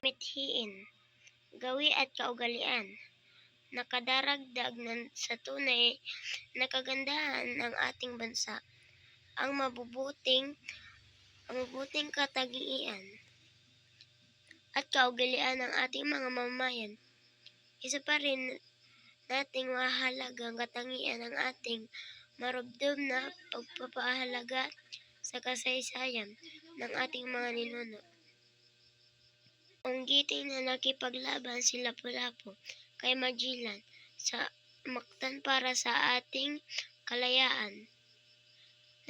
mithiin, gawi at kaugalian, nakadaragdag sa tunay na kagandahan ng ating bansa, ang mabubuting katagian at kaugalian ng ating mga mamamayan. Isa pa rin nating mahalagang katangian ang ating marubdob na pagpapahalaga sa kasaysayan ng ating mga ninuno. Unggitin na nakipaglaban si Lapu-Lapu kay Magellan sa Mactan para sa ating kalayaan.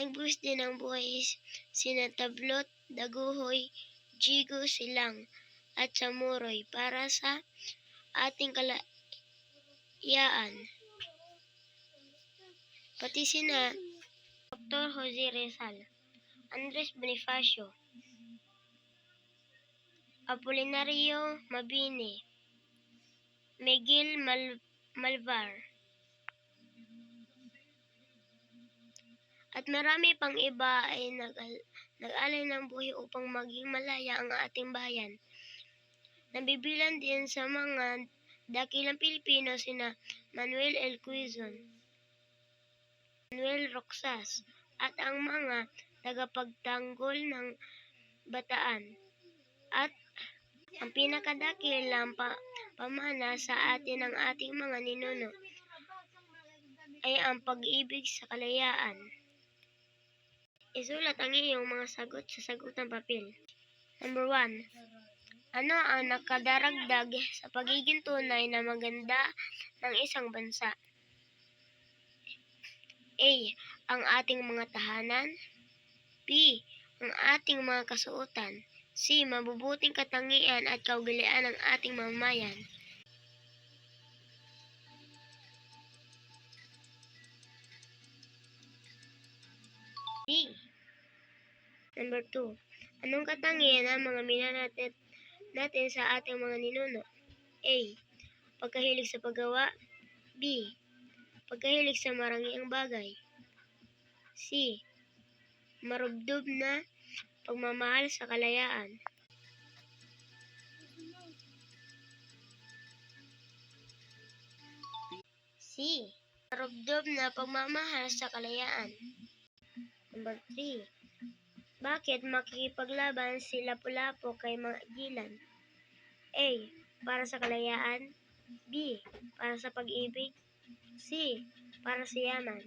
Nagbuwis din ng buhay sina Tablot, Daguhoy, Jigo, Silang at Samuroy para sa ating kalayaan. Pati sina Dr. Jose Rizal, Andres Bonifacio, Apolinario Mabini, Miguel Malvar, at marami pang iba ay nag-alay ng buhay upang maging malaya ang ating bayan. Nabibilang din sa mga dakilang Pilipino sina Manuel L. Quezon, Manuel Roxas, at ang mga tagapagtanggol ng Bataan. At ang pinakadakilang pamana sa atin ng ating mga ninuno ay ang pag-ibig sa kalayaan. Isulat ang iyong mga sagot sa sagutang papel. Number 1. Ano ang nakadaragdag sa pagiging tunay na maganda ng isang bansa? A. Ang ating mga tahanan. B. Ang ating mga kasuotan. C. Mabubuting katangian at kaugalian ng ating mamamayan. D. Number 2. Anong katangian ang mga minanatit natin sa ating mga ninuno? A. Pagkahilig sa paggawa. B. Pagkahilig sa marangyang bagay. C. Marubdob na pagmamahal sa kalayaan. C. Marubdob na pagmamahal sa kalayaan. Number 3. Bakit makikipaglaban si Lapu-Lapu kay Magellan? A. Para sa kalayaan. B. Para sa pag-ibig. C. Para sa yaman.